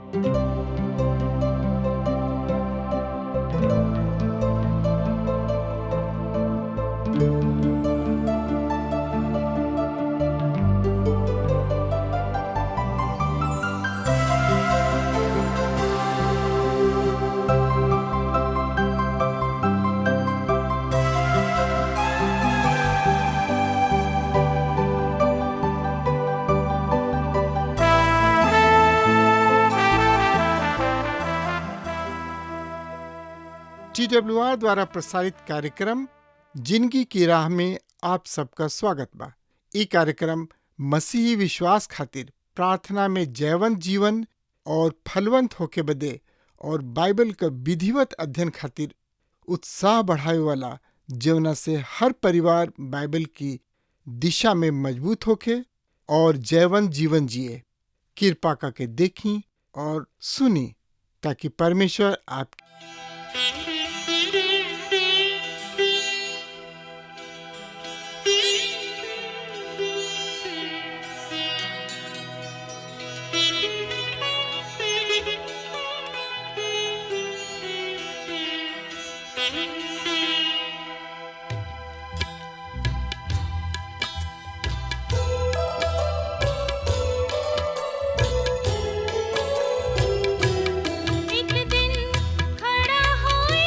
TWR द्वारा प्रसारित कार्यक्रम जिंदगी की राह में आप सबका स्वागत बा। ई कार्यक्रम मसीही विश्वास खातिर प्रार्थना में जयवंत जीवन और फलवंत होके बदे और बाइबल का विधिवत अध्ययन खातिर उत्साह बढ़ावे वाला, जवना से हर परिवार बाइबल की दिशा में मजबूत होके और जयवंत जीवन जिए। कृपा करके देखी और सुनी ताकि परमेश्वर आप एक दिन खड़ा होए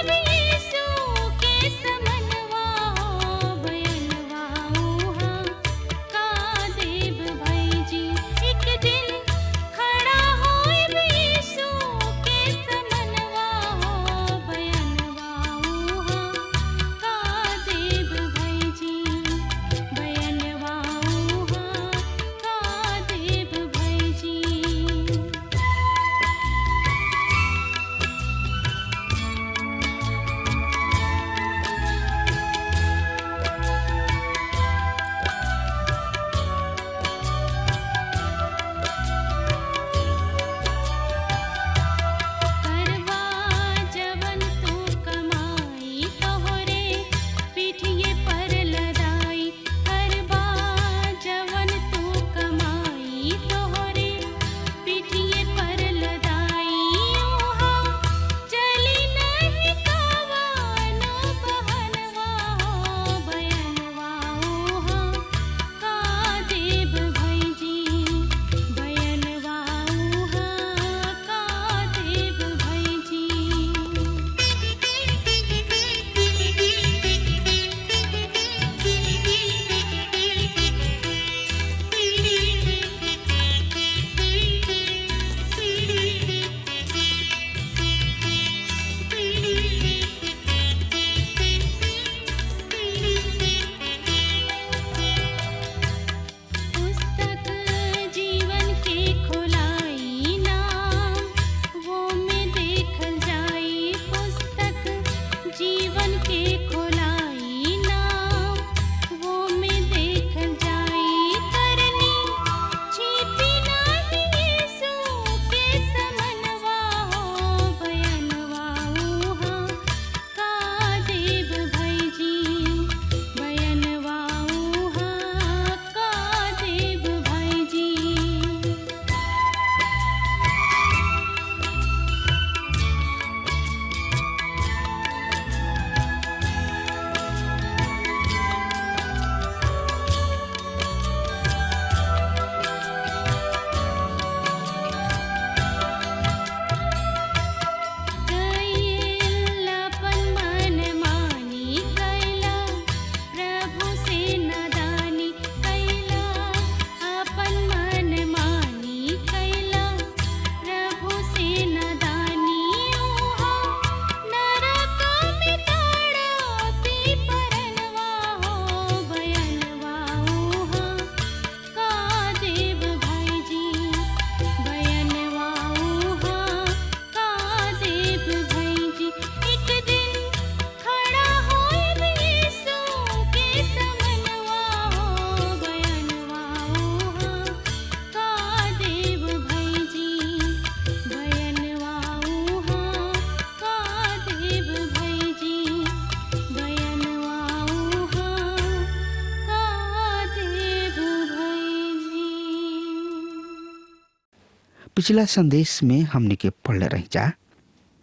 पिछला संदेश में हमने के पढ़ले रह जा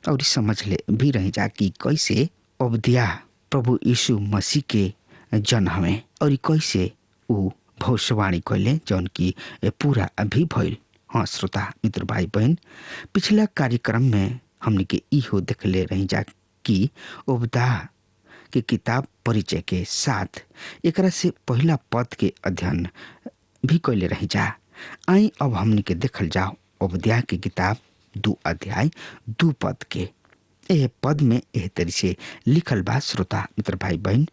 और समझ ले भी रह जा कि कैसे ओबद्याह प्रभु यीशु मसीह के जन हमें और कैसे ऊ भविष्यवाणी कैले जौन की पूरा अभी भइल। हाँ श्रोता मित्र भाई बहन, पिछला कार्यक्रम में हमने के इहो देखले रह जा कि ओबद्याह के किताब परिचय के साथ एकरा से पहला पद के अध्ययन भी कैले रह जा। आई अब हमने के देखल जाओ ओबद्याह की किताब 2 अध्याय 2 पद के। यह पद में एह तरी से लिखल बा, श्रोता मित्र भाई बहन,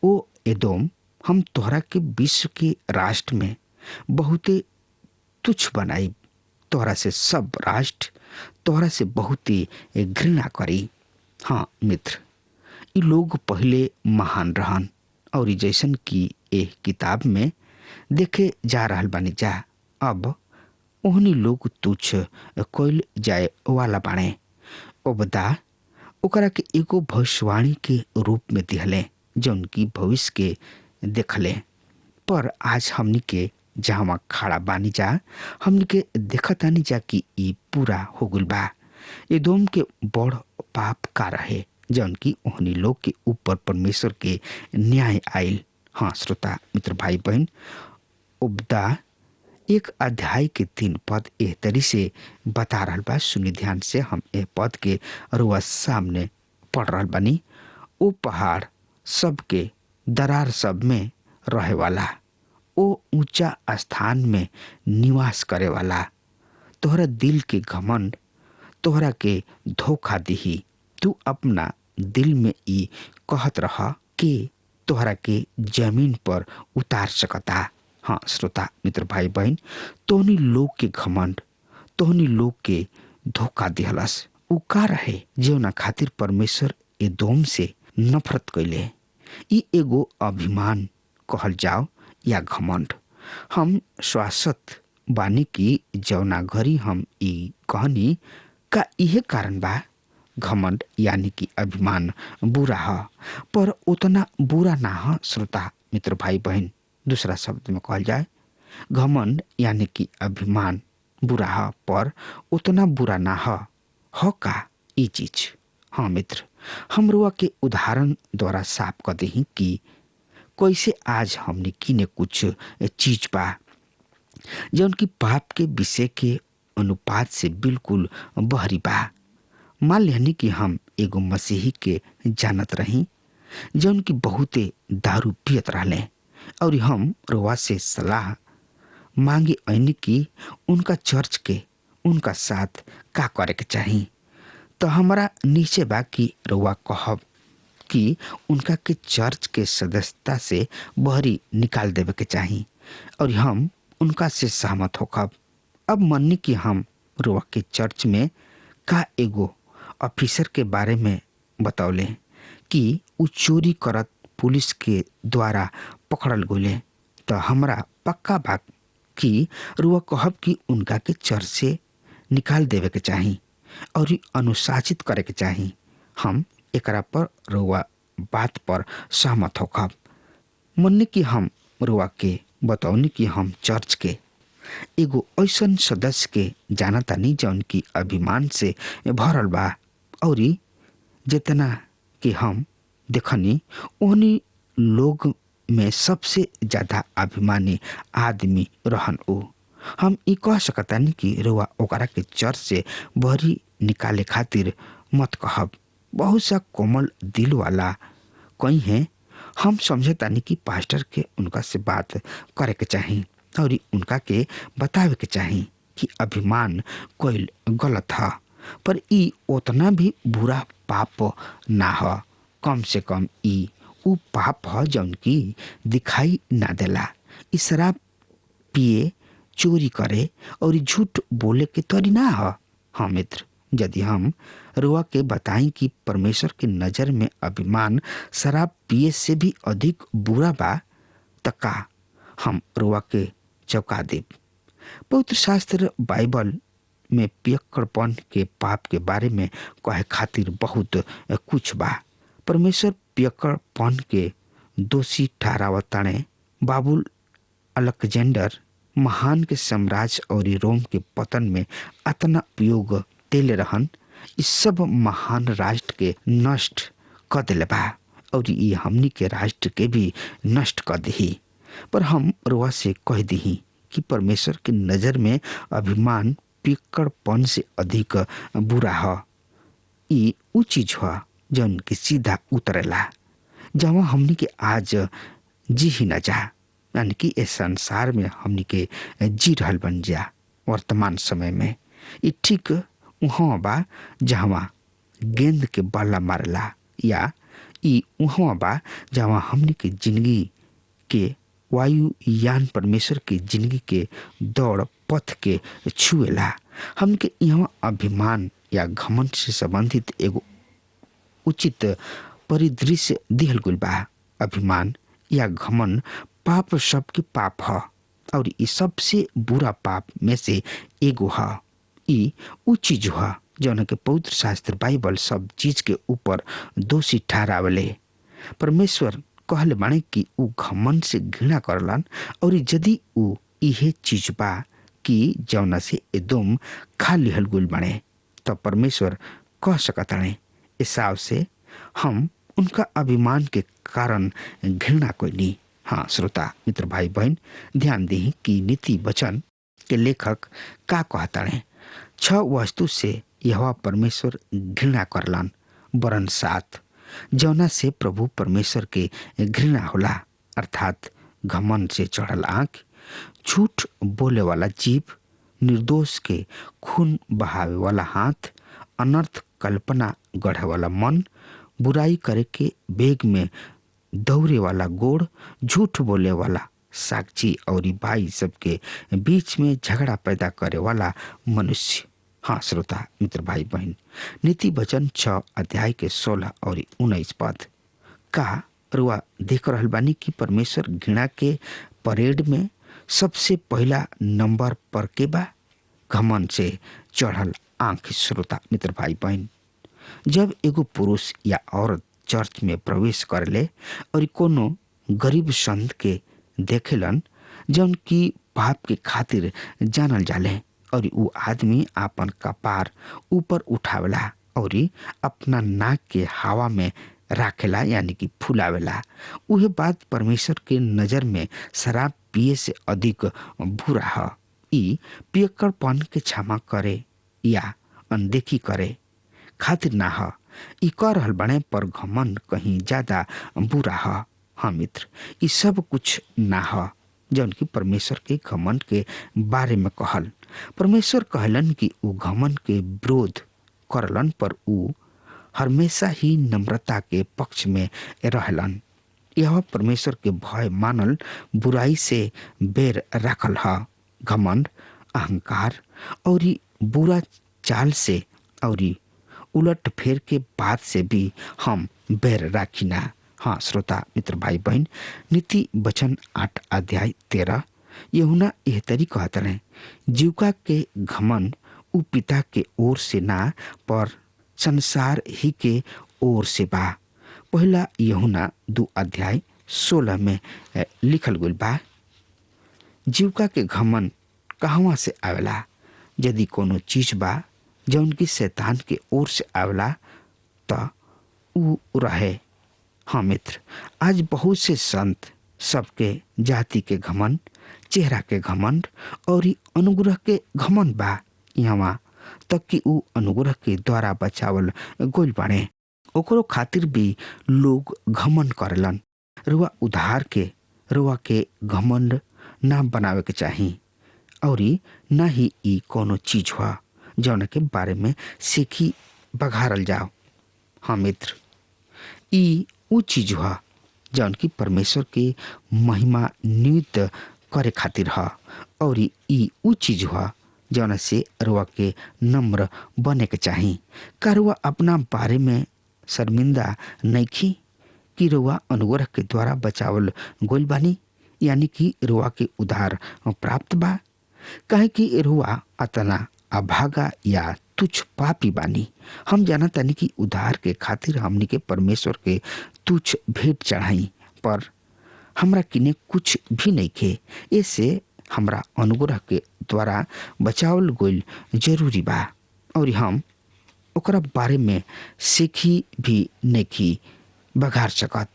ओ एदोम, हम तोहरा के विश्व के राष्ट्र में बहुते तुच्छ बनाई, तोहरा से सब राष्ट्र तोहरा से बहुत ही घृणा करी। हाँ मित्र, ये लोग पहले महान रहन और जैसन की ए किताब में देखे जा रहल बानी जा, अब ओहनी लोग तुच्छ कोइल जाए वाला बाणे। ओबद्याह ओकरा के एगो भविष्यवाणी के रूप में दिहले जौन की भविष्य के देखले। पर आज हमनी के जहाँ खड़ा बानी जा, हमनी के देखतानी जा कि ई पूरा हो गइल बा। एदोम के बड़ पाप का रहे जौन की ओहनी लोग के ऊपर परमेश्वर के न्याय आयल। हाँ श्रोता मित्र भाई बहन, ओबद्याह 1 अध्याय के 3 पद एह तरी से बता रहल बा। सुनी ध्यान से, हम एह पद के रुआ सामने पढ़ रहल बानी। ओ पहाड़ सब के दरार सब में रहे वाला, ओ ऊंचा स्थान में निवास करे वाला, तोहरा दिल के घमंड तोहरा के धोखा दिही। तू अपना दिल में ई कहत रहा कि तोहरा के जमीन पर उतार सकता। हाँ श्रोता मित्र भाई बहन, तोहनी लोग के घमंड, तोहनी लोग के धोखा दिहलस। उ का रहे जेवना खातिर परमेश्वर एदोम से नफरत कैले। ई एगो अभिमान कहल जाओ या घमंड। हम शाश्वत बानी की जौना घड़ी हम ई कहनी का इहे कारण बा। घमंड यानी कि अभिमान बुरा है, पर उतना बुरा ना है श्रोता मित्र भाई बहन। दूसरा शब्द में कहल जाए, घमंड यानी कि अभिमान बुरा है, पर उतना बुरा ना है का ई चीज। हाँ मित्र, हम रुआ के उदाहरण द्वारा साफ कर दही कि कैसे आज हमने किने कुछ चीज बा जौन की पाप के विषय के अनुपात से बिल्कुल बहरी बा। मान लेनी कि हम एगो मसीही के जानत रही जौन की बहुते दारू पियत रहले और हम रुआ से सलाह मांगे ऐनी कि उनका चर्च के उनका साथ का करे के चाहिए। तो हमारा नीचे बा कि रुआ कहब कि उनका के चर्च के सदस्यता से बहरी निकाल देवे के चाहिए और हम उनका से सहमत होखब। अब मन्नी कि हम रुआ के चर्च में का एगो ऑफिसर के बारे में बतौले कि उ चोरी करत पुलिस के द्वारा पकड़ल गए, तो हमरा पक्का बा कि रुआ कहब कि उनका के चर्च से निकाल देवे के चाहिए और अनुशासित करे के चाहिए। हम एकरा पर रुआ बात पर सहमत होखब। मन्नी कि हम रुआ के बतौनी कि हम चर्च के एगो ऐसन सदस्य के जानतानी जौन की अभिमान से भरल बा और जितना कि हम देखनी उन्हीं लोग में सबसे ज्यादा अभिमानी आदमी रहन उ। हम ई कह सकतानी कि रुआ ओकरा के चर्च से बहरी निकाले खातिर मत कहब। बहुत सा कोमल दिल वाला कोई है, हम समझतानी कि पास्टर के उनका से बात करे के चाहिए और उनका के बतावे के चाहिए कि अभिमान कोई गलत है, पर ई उतना भी बुरा पाप ना है। कम से कम ई उ पाप है जौन की दिखाई ना देला। ई शराब पिए, चोरी करे और झूठ बोले के तरी ना है। हाँ मित्र, यदि हम रुआ के बताएं कि परमेश्वर की नजर में अभिमान शराब पिए से भी अधिक बुरा बा, त का हम रुआ के चौंका देब। पवित्र शास्त्र बाइबल में पियक्कड़पन के पाप के बारे में कहे खातिर बहुत कुछ बा। परमेश्वर पियक्कड़पन के दोषी ठहरावताणे। बाबुल अलेक्जेंडर महान के साम्राज्य और रोम के पतन में अतना उपयोग देले रहन, इस सब महान राष्ट्र के नष्ट कर दिले बा और ये हमनी के राष्ट्र के भी नष्ट कर दी। पर हम रुआ से कह दी कि परमेश्वर के नजर में अभिमान पियक्कड़पन से अधिक बुरा है। ये उ चीज है जौन की सीधा उतरेला, जहाँ हमनी के आज जी ही न जा, यानी कि इस संसार में हमनी के जी रहल बन जा वर्तमान समय में। ये ठीक वहाँ बा जहाँ गेंद के बल्ला मारला, या ई वहाँ बा जहाँ हमनी के जिंदगी के वायुयान परमेश्वर के जिंदगी के दौड़ पथ के छुएला। हमके यहाँ अभिमान या घमंड से संबंधित एगो उचित परिदृश्य दिहल गुल बा। अभिमान या घमंड पाप सबके पाप है और ई सबसे बुरा पाप में से एगो है। ई उ चीज है जौन के पवित्र शास्त्र बाइबल सब चीज के ऊपर दोषी ठहरावले। परमेश्वर कहले बाणे कि उ घमंड से घृणा करलन और यदि उ इहे चीज बा कि जौना से एदोम खा लिहल गुल बाणे, तब परमेश्वर कह सकताणे एसाव से हम उनका अभिमान के कारण घृणा कोइनी। हाँ श्रोता मित्र भाई बहन, ध्यान दी कि नीति वचन के लेखक का कहताणे 6 वस्तु से यहोवा परमेश्वर घृणा करलन, वरन 7 जौना से प्रभु परमेश्वर के घृणा होला, अर्थात घमंड से चढ़ल आँख, झूठ बोले वाला जीभ, निर्दोष के खून बहावे वाला हाथ, अनर्थ कल्पना गढ़े वाला मन, बुराई करे के बेग में दौड़े वाला गोड़, झूठ बोले वाला साक्षी और भाई सबके बीच में झगड़ा पैदा करे वाला मनुष्य। हाँ श्रोता मित्र भाई बहन, नीति वचन 6 अध्याय के 16 और 19 पद का रुआ देख रहल बानी कि परमेश्वर घृणा के परेड में सबसे पहला नंबर पर के बा घमंड से चढ़ल आँख। श्रोता मित्र भाई बहन, जब एगो पुरुष या औरत चर्च में प्रवेश करले और कोनो गरीब संत के देखेलन जौन की पाप के खातिर जानल जाले, और उ आदमी आपन कपार ऊपर उठावेला और अपना नाक के हवा में राखेला, यानी कि फुलावेला, उहे बात परमेश्वर के नजर में शराब पिए से अधिक बुरा है। ई पियक्कड़पन के क्षमा करे या अनदेखी करे खातिर ना है, ई कर रहल बने, पर घमंड कहीं ज्यादा बुरा है। हाँ मित्र, ई सब कुछ ना है जौन की परमेश्वर के घमंड के बारे में कहल। परमेश्वर कहलन कि उ घमंड के विरोध करलन, पर उ हमेशा ही नम्रता के पक्ष में रहलन। यह परमेश्वर के भय मानल बुराई से बेर रखल है। घमंड, अहंकार और बुरा चाल से और उलट फेर के बात से भी हम बेर राखिना। हाँ श्रोता मित्र भाई बहन, नीति वचन 8 अध्याय 13 यूहन्ना यह तरी कहते हैं, जीविका के घमंड उ पिता के ओर से ना पर संसार ही के ओर से बा। पहला यूहन्ना 2 अध्याय 16 में लिखल गइल बा, जीविका के घमंड कहवा से आवेला? यदि कोनो चीज बा जौन की शैतान के ओर से आवेला त उ रहे। हाँ मित्र, आज बहुत से संत सबके जाति के घमंड, चेहरा के घमंड और अनुग्रह के घमंड बा, यहाँ तक कि उ अनुग्रह के द्वारा बचावल गोल बाणे ओकरो खातिर भी लोग घमंड करलन। रुआ उधार के रुआ के घमंड ना बनावे के चाही और ना ही ई कोनो चीज हुआ जौन के बारे में सीखी बघारल जाओ। हाँ मित्र, ई उ चीज हुआ जौन की परमेश्वर के महिमा नियुक्त करे खातिर है और ई उ चीज हुआ जौन से रुआ के नम्र बने के चाही। का रुआ अपना बारे में शर्मिंदा नइखी कि रुआ अनुग्रह के द्वारा बचावल गोल बानी, यानी कि रुआ के उधार प्राप्त बा? काहे कि रुआ अतना अभागा या तुच्छ पापी बानी। हम जानतानी कि उधार के खातिर हमनी के परमेश्वर के तुच्छ भेंट चढ़ाई, पर हमरा किने कुछ भी नहीं खे। ऐसे हमरा अनुग्रह के द्वारा बचावल गइल जरूरी बा और हम ओकरा बारे में सीखी भी नहीं बघार सकत।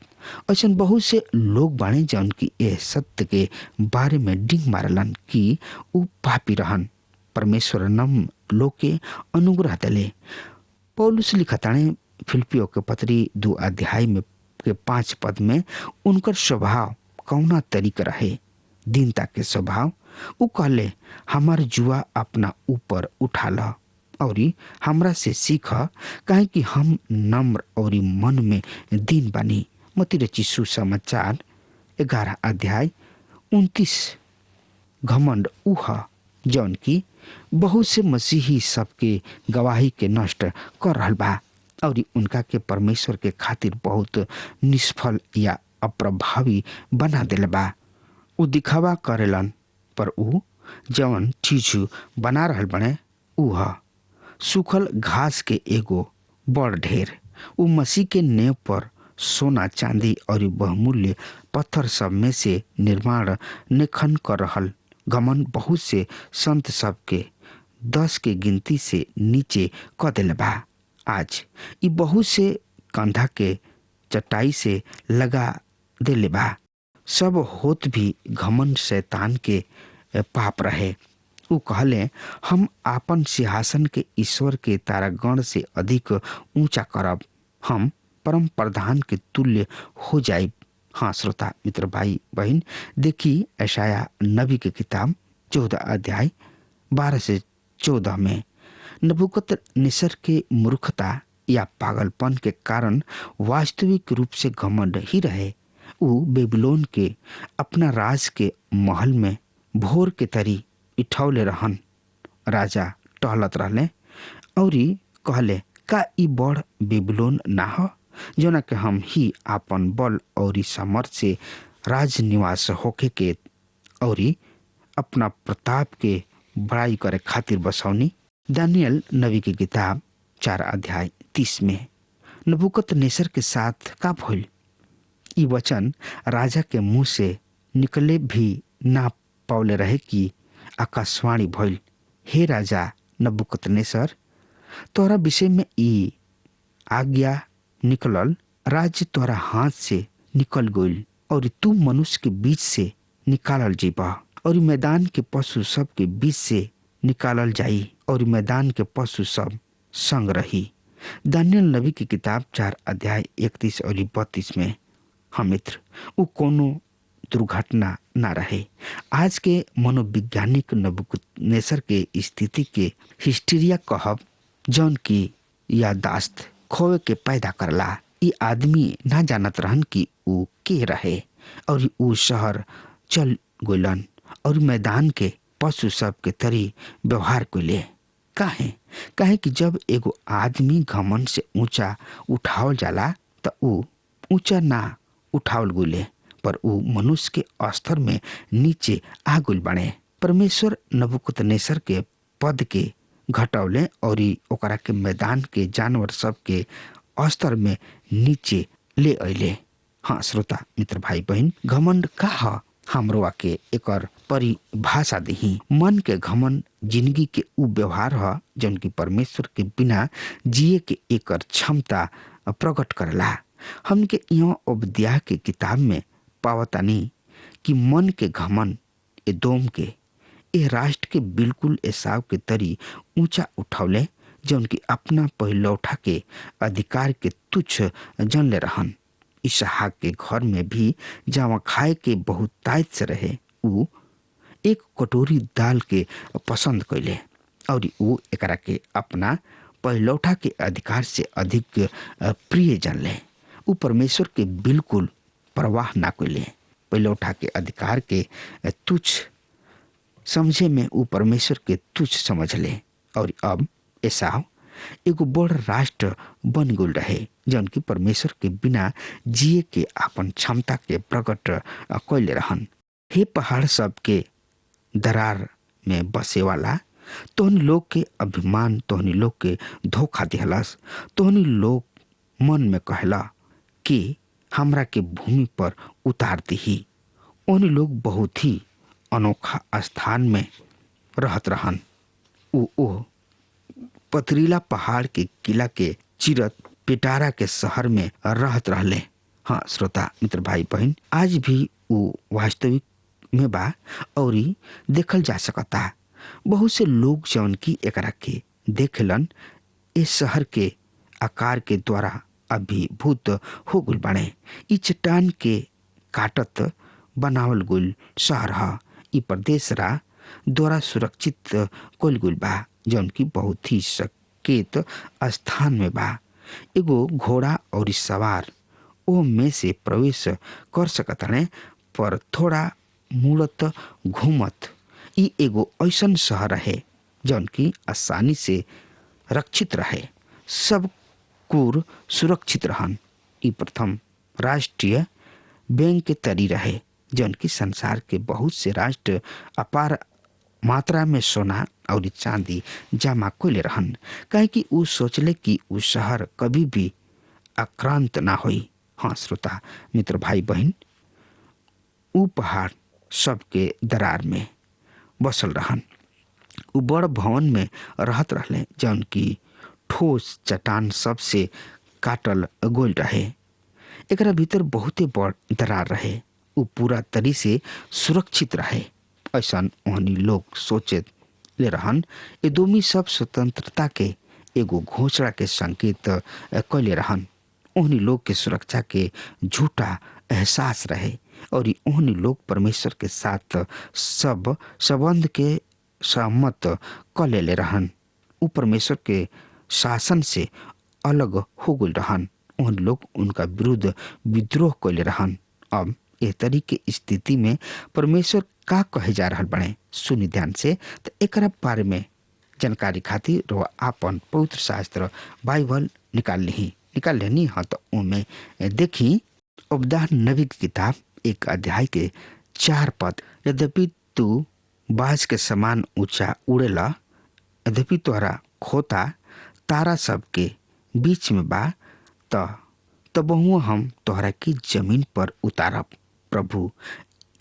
ऐसा बहुत से लोग बाणे जौन की ए सत्य के बारे में डिंग मारलन कि उ पापी रहन। परमेश्वर नम लोग के अनुग्रह दिले। पौलुस लिखताणे फिलिपियों के पत्री 2 अध्याय में के 5 पद में उनकर स्वभाव कौना तरीका रहे, दीनता के स्वभाव। उ कहले हमार जुआ अपना ऊपर उठा ल और हमरा से सीख, काहे कि हम नम्र और मन में दीन बानी। मत्ती रचित सुसमाचार 11 अध्याय 29। घमंड उह जौन की बहुत से मसीही सबके गवाही के नष्ट कर रहल बा और उनका के परमेश्वर के खातिर बहुत निष्फल या अप्रभावी बना देले बा। उ दिखावा करेलन पर उ जवन चीज बना रहल बने उह सूखल घास के एगो बड़ ढेर। उ मसीह के नेव पर सोना चांदी और बहुमूल्य पत्थर सब में से निर्माण निखन कर रहल। घमंड बहुत से संत सब के 10 के गिनती से नीचे क देले बा। आज ई बहुत से कंधा के चटाई से लगा देले बा। सब होत भी घमंड शैतान के पाप रहे। उ कहले हम आपन सिंहासन के ईश्वर के तारागण से अधिक ऊंचा करब, हम परम प्रधान के तुल्य हो जाइब। हाँ श्रोता मित्र भाई बहन, देखी यशाया नबी के किताब 14 अध्याय 12 से 14 में नबूकदनेस्सर के मूर्खता या पागलपन के कारण वास्तविक रूप से घमंड ही रहे। उ बेबीलोन के अपना राज के महल में भोर के तरी इठौले रहन। राजा टहलत रहले और कहले का ई बड़ बेबीलोन ना हो जोना के हम ही आपन बल और सामर्थ से राज निवास होके के और अपना प्रताप के बड़ाई करे खातिर बसौनी। दानियल नबी की किताब 4 अध्याय 30 में नबूकदनेस्सर के साथ का भइल। ई वचन राजा के मुंह से निकले भी ना पावले रहे कि आकाशवाणी भइल, हे राजा नबूकदनेस्सर, तोरा विषय में ई आज्ञा निकलल, राज्य तोरा हाथ से निकल गइल और तू मनुष्य के बीच से निकालल जीबा और मैदान के पशु सब के बीच से निकालल जाई और मैदान के पशु सब संग रही। दानियल नबी की किताब 4 अध्याय 31 और 32 में। हम मित्र उ कोनो दुर्घटना ना रहे। आज के मनोवैज्ञानिक नबूकदनेस्सर के स्थिति के हिस्टीरिया कहब जौन की याददाश्त खोवे के पैदा करला। ई आदमी ना जानत रहन कि उ के रहे और उ शहर चल गइलन और मैदान के पशु सब के तरी व्यवहार कइले। काहे कि जब एगो आदमी घमंड से ऊंचा उठावल जाला त उ ऊंचा ना उठावल गइले पर उ मनुष्य के स्तर में नीचे आ गइल बाणे। परमेश्वर नबूकदनेस्सर के पद के घटौले और ओकरा के मैदान के जानवर सब के स्तर में नीचे ले अइले। हाँ श्रोता मित्र भाई बहन, घमंड का ह हमरो के एकर परिभाषा दही। मन के घमंड जिंदगी के उ व्यवहार ह जौन की परमेश्वर के बिना जिए के एकर क्षमता प्रकट करला। हमके यहाँ ओबद्याह के किताब में पावतानी कि मन के घमंड एदोम के ए राष्ट्र के बिल्कुल एसाव के तरी ऊंचा उठौले जौन की अपना पहिलौठा के अधिकार के तुच्छ जनले रहन। इसहाक के घर में भी जहाँ खाए के बहुत तायत से रहे उ एक कटोरी दाल के पसंद कैले और उ एकरा के अपना पहिलौठा के अधिकार से अधिक प्रिय जानले। उ परमेश्वर के बिल्कुल परवाह ना कैले। पहिलौठा के अधिकार के तुच्छ समझे में उ परमेश्वर के तुच्छ समझले और अब एसाव एगो बड़ राष्ट्र बन गइल रहे जौन की परमेश्वर के बिना जिए के अपन क्षमता के प्रकट कैले रहन। हे पहाड़ सब के दरार में बसे वाला, तोहनी लोग के अभिमान तोहनी लोग के धोखा दिहलस। तोहनी लोग मन में कहला कि हमरा के भूमि पर उतार दही। ओहनी लोग बहुत ही अनोखा स्थान में रहत रहन। उ ओ पथरीला पहाड़ के किला के चिरत पिटारा के शहर में रहत रहले। हाँ श्रोता मित्र भाई बहन, आज भी उ वास्तविक में बा और देखल जा सकता। बहुत से लोग जौन की एकरा के देखलन इस शहर के आकार के द्वारा अभिभूत हो गुल बाणे। इ चट्टान के काटत बनावल गुल शहर ह। इ प्रदेश रा द्वारा सुरक्षित कोल गुल बा जौन की बहुत ही सकेत स्थान में बा। एगो घोड़ा और सवार ओ में से प्रवेश कर सकत हने, पर थोड़ा मुड़त घूमत इ एगो ऐसन शहर है जौन की आसानी से रक्षित रहे। सब कुर सुरक्षित रहन। इ प्रथम राष्ट्रीय बैंक के तरी रहे जौन की संसार के बहुत से राष्ट्र अपार मात्रा में सोना और चांदी जमा कोले रहन, काहे कि उ सोचले कि उ शहर कभी भी आक्रांत ना होई। हाँ श्रोता मित्र भाई बहन, उ पहाड़ सबके दरार में बसल रहन। उ बड़ भवन में रहत रहले जौन की ठोस चट्टान सबसे काटल गोल रहे। एकरा भीतर बहुते बड़ दरार रहे। उ पूरा तरी से सुरक्षित रहे। ऐसन ओहनी लोग सोचे ले रहन। एदोमी सब स्वतंत्रता के एगो घोषणा के संकेत कैले रहन। ओहनी लोग के सुरक्षा के झूठा एहसास रहे और ओहनी लोग परमेश्वर के साथ सब संबंध के सहमत क ले रहन। उ परमेश्वर के शासन से अलग हो गए रहन। उन लोग उनका विरुद्ध विद्रोह कैले रहन। अब ए तरी के स्थिति में परमेश्वर का कहे जा रहल बने, सुनी ध्यान से। तो एकरा बारे में जानकारी खातिर रो आपन पवित्र शास्त्र बाइबल निकाल लेनी। हाँ तो उनमें देखी उपदान नबी की किताब 1 अध्याय के 4 पद। यद्यपि तू बाज के समान ऊंचा उड़ेला, यद्यपि तोहरा खोता तारा सब के बीच में बा, तबहुओ हम तोहरा की जमीन पर उतारब, प्रभु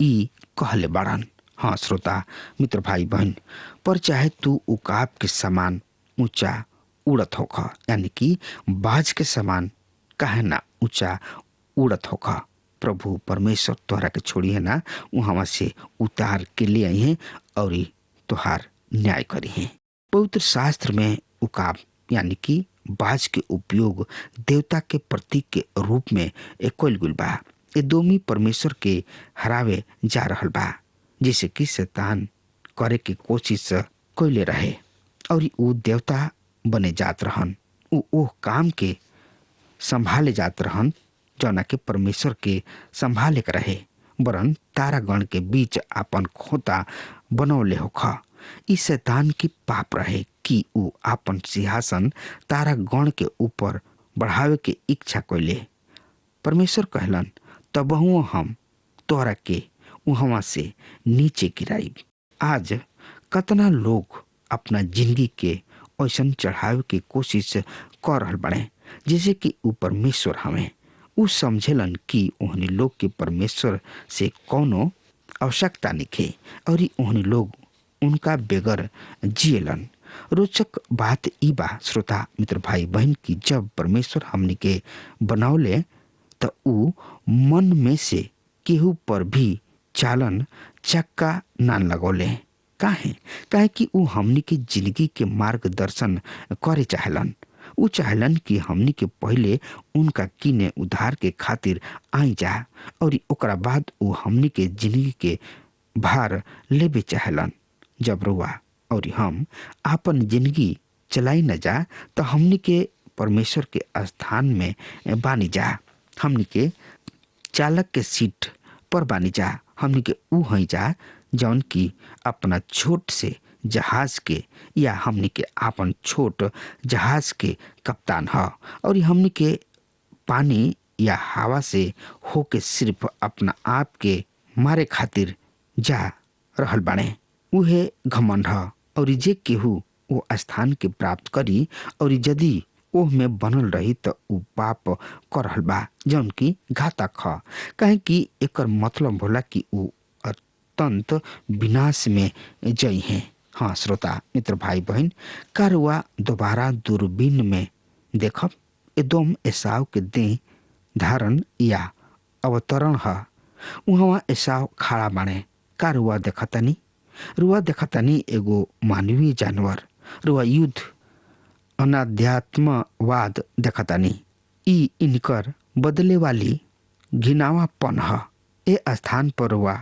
ई कहले बाड़न। हाँ श्रोता मित्र भाई बहन, पर चाहे तू उकाब के समान ऊंचा उड़त होख, यानी कि बाज के समान काहे ना ऊंचा उड़त होख, प्रभु परमेश्वर तोहरा के छोड़ी है ना, वहां से उतार के ले आई है और तोहार न्याय करी है। पवित्र शास्त्र में उकाब यानी कि बाज के उपयोग देवता के प्रतीक के रूप में कइल गइल बा। एदोमी परमेश्वर के हरावे जा रहल बा, जिसे कि शैतान करे के कोशिश कइले रहे और उ देवता बने जात रहन। उ ओह काम के संभाले जात रहन जौना के परमेश्वर के संभाले के रहे, वरन तारागण के बीच आपन खोता बनौले होख। ई शैतान की पाप रहे कि उ आपन सिंहासन तारागण के ऊपर बढ़ावे के इच्छा कइले। परमेश्वर कहलन, तबहुओ हम तोहरा के वहां से नीचे गिराई। आज कतना लोग अपना जिंदगी के ऐसन चढ़ावे के कोशिश कर रहल बड़े जैसे कि उ परमेश्वर हमें उ समझेलन कि ओहनी लोग के परमेश्वर से कोनो आवश्यकता निखे और ओहनी लोग उनका बेगर जियलन। रोचक बात ई बा श्रोता मित्र भाई बहन की जब परमेश्वर हमनी के बनावले तो उ मन में से केहू पर भी चालन चक्का ना लगौले। काहे कि उ हमनी के जिंदगी के मार्गदर्शन करे चाहलन। उ चाहलन कि हमनी के पहले उनका किने उद्धार के खातिर आई जा और ओकरा बाद उ हमनी के जिंदगी के भार लेबे चाहलन। जब रुआ और हम आपन जिंदगी चलाई न जा तो हमनी के परमेश्वर के स्थान में बानी जा, हमनी के चालक के सीट पर बानी जा। हमनी के उ हई जा जौन की अपना छोट से जहाज के या हमनी के आपन छोट जहाज के कप्तान ह और हमनी के पानी या हवा से होके सिर्फ अपना आप के मारे खातिर जा रहल बाणे। उहे घमंड ह और जे केहू वो स्थान के प्राप्त करी और यदि ओह में बनल रही तो उ पाप कर रहल बा जौन की घातक ह। काहे कि एकर मतलब होला कि उ अत्यंत विनाश में जई हैं। हाँ श्रोता मित्र भाई बहन, का रुआ दोबारा दूरबीन में देखब एदोम एसाव के देह धारण या अवतरण है। वहाँ एसाव खड़ा बाणे। का रुआ देखतानी? रुआ देखतानी एगो मानवीय जानवर। रुआ युद्ध अनाध्यात्मवाद देखतानी। ई इनकर बदले वाली घिनावापन है। ए स्थान पर रुआ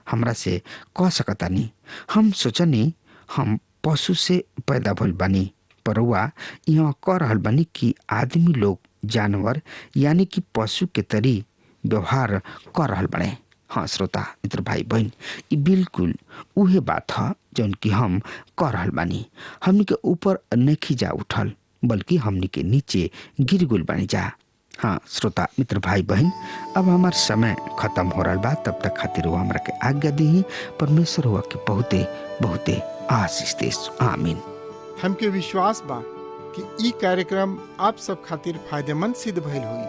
हमरा से कह सकतानी, हम सोचनी हम पशु से पैदा भइल बानी, पर रुआ यहाँ कह रहल बानी कि आदमी लोग जानवर यानी कि पशु के तरी व्यवहार कर रहल बने। हाँ श्रोता मित्र भाई बहन, ये बिल्कुल उहे बात है जौन कि हम कह रहल बानी। हमनी के ऊपर नहीं जा उठल, बल्कि हमनी के नीचे गिर गुल बनी जा। हाँ श्रोता मित्र भाई बहन, अब हमार समय खत्म हो रहा बा। तब तक खातिर वो हमरा के आज्ञा दी। परमेश्वर हुआ के बहुते बहुते आशीष देश। आमीन। हमके विश्वास बा कि ई कार्यक्रम आप सब खातिर फायदेमंद सिद्ध भइल हुई।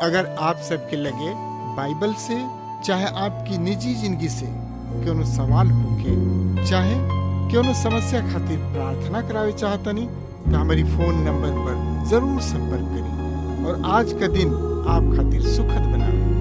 अगर आप सबके लगे बाइबल से चाहे आपकी निजी जिंदगी से कोनो सवाल होके चाहे कोनो समस्या खातिर प्रार्थना करावे चाहतनी तो हमारी फोन नंबर पर जरूर संपर्क करें और आज का दिन आप खातिर सुखद बनावे।